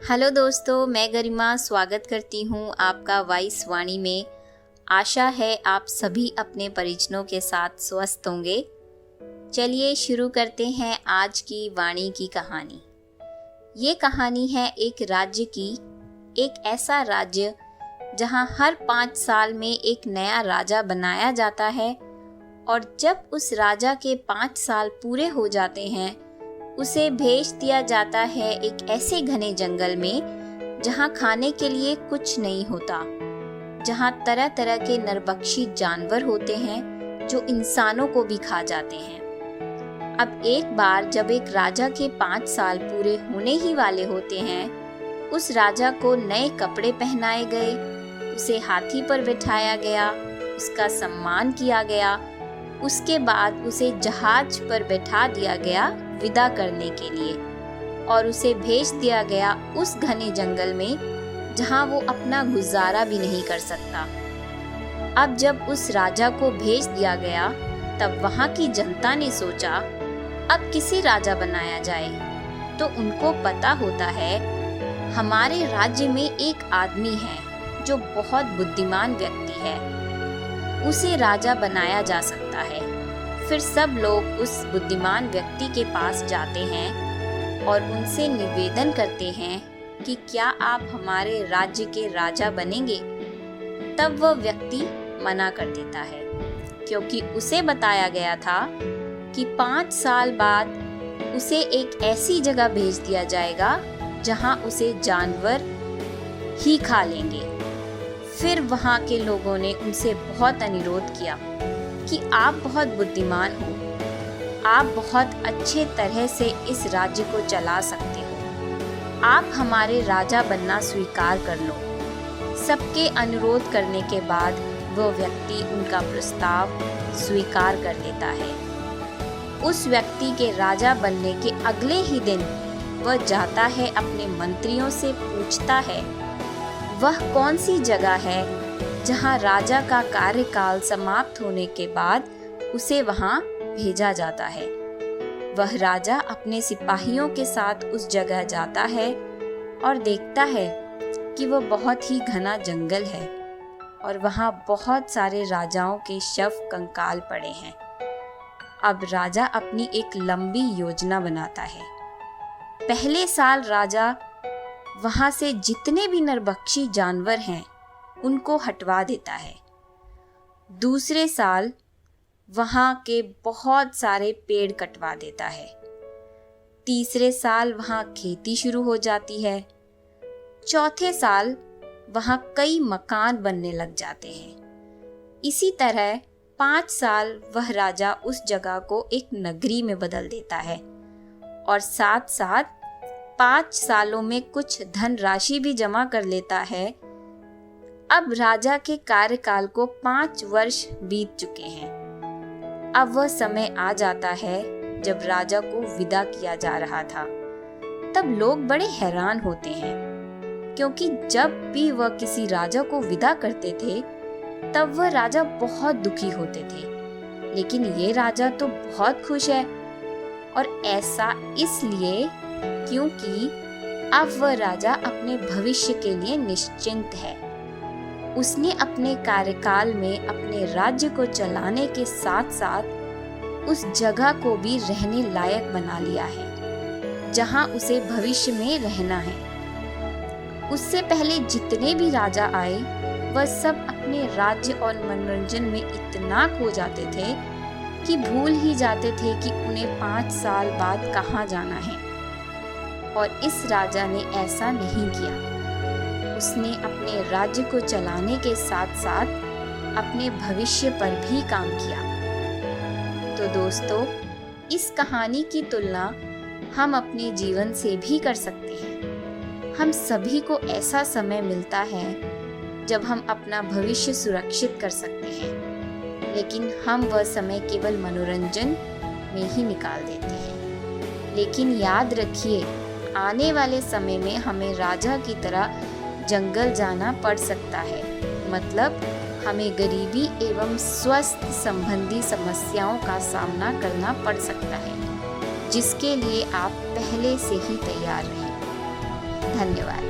Hello दोस्तों, मैं गरिमा स्वागत करती हूँ आपका वॉइस वाणी में। आशा है आप सभी अपने परिजनों के साथ स्वस्थ होंगे। चलिए शुरू करते हैं आज की वाणी की कहानी। ये कहानी है एक राज्य की, एक ऐसा राज्य जहाँ हर 5 साल में एक नया राजा बनाया जाता है और जब उस राजा के 5 साल पूरे हो जाते हैं उसे भेज दिया जाता है एक ऐसे घने जंगल में जहाँ खाने के लिए कुछ नहीं होता, जहाँ तरह तरह के नरभक्षी जानवर होते हैं जो इंसानों को भी खा जाते हैं। अब एक बार जब एक राजा के 5 साल पूरे होने ही वाले होते हैं, उस राजा को नए कपड़े पहनाए गए, उसे हाथी पर बिठाया गया, उसका सम्मान किया गया। उसके बाद उसे जहाज पर बैठा दिया गया विदा करने के लिए और उसे भेज दिया गया उस घने जंगल में जहां वो अपना गुजारा भी नहीं कर सकता। अब जब उस राजा को भेज दिया गया तब वहां की जनता ने सोचा अब किसे राजा बनाया जाए। तो उनको पता होता है हमारे राज्य में एक आदमी है जो बहुत बुद्धिमान व्यक्ति है, उसे राजा बनाया जा सकता है। फिर सब लोग उस बुद्धिमान व्यक्ति के पास जाते हैं और उनसे निवेदन करते हैं कि क्या आप हमारे राज्य के राजा बनेंगे। तब वह व्यक्ति मना कर देता है क्योंकि उसे बताया गया था कि 5 साल बाद उसे एक ऐसी जगह भेज दिया जाएगा जहां उसे जानवर ही खा लेंगे। फिर वहां के लोगों ने उनसे बहुत अनुरोध किया कि आप बहुत बुद्धिमान हो, आप बहुत अच्छे तरह से इस राज्य को चला सकते हो, आप हमारे राजा बनना स्वीकार कर लो। सबके अनुरोध करने के बाद वह व्यक्ति उनका प्रस्ताव स्वीकार कर लेता है। उस व्यक्ति के राजा बनने के अगले ही दिन वह जाता है अपने मंत्रियों से पूछता है वह कौन सी जगह है जहां राजा का कार्यकाल समाप्त होने के बाद उसे वहां भेजा जाता है। वह राजा अपने सिपाहियों के साथ उस जगह जाता है और देखता है कि वह बहुत ही घना जंगल है और वहां बहुत सारे राजाओं के शव कंकाल पड़े हैं। अब राजा अपनी एक लंबी योजना बनाता है। पहले साल राजा वहां से जितने भी नरभक्षी जानवर हैं उनको हटवा देता है। दूसरे साल वहां के बहुत सारे पेड़ कटवा देता है। तीसरे साल वहां खेती शुरू हो जाती है। चौथे साल वहां कई मकान बनने लग जाते हैं। इसी तरह 5 साल वह राजा उस जगह को एक नगरी में बदल देता है और साथ साथ 5 सालों में कुछ धनराशि भी जमा कर लेता है। अब राजा के कार्यकाल को 5 वर्ष बीत चुके हैं। अब वह समय आ जाता है जब राजा को विदा किया जा रहा था। तब लोग बड़े हैरान होते हैं क्योंकि जब भी वह किसी राजा को विदा करते थे तब वह राजा बहुत दुखी होते थे, लेकिन ये राजा तो बहुत खुश है। और ऐसा इसलिए क्योंकि अब वह राजा अपने भविष्य के लिए निश्चिंत है। उसने अपने कार्यकाल में अपने राज्य को चलाने के साथ साथ उस जगह को भी रहने लायक बना लिया है जहां उसे भविष्य में रहना है। उससे पहले जितने भी राजा आए वह सब अपने राज्य और मनोरंजन में इतना खो जाते थे कि भूल ही जाते थे कि उन्हें 5 साल बाद कहाँ जाना है। और इस राजा ने ऐसा नहीं किया। उसने अपने राज्य को चलाने के साथ साथ अपने भविष्य पर भी काम किया। तो दोस्तों, इस कहानी की तुलना हम अपने जीवन से भी कर सकते हैं। हम सभी को ऐसा समय मिलता है जब हम अपना भविष्य सुरक्षित कर सकते हैं, लेकिन हम वह समय केवल मनोरंजन में ही निकाल देते हैं। लेकिन याद रखिए, आने वाले समय में हमें राजा की तरह जंगल जाना पड़ सकता है। मतलब हमें गरीबी एवं स्वास्थ्य संबंधी समस्याओं का सामना करना पड़ सकता है, जिसके लिए आप पहले से ही तैयार रहें। धन्यवाद।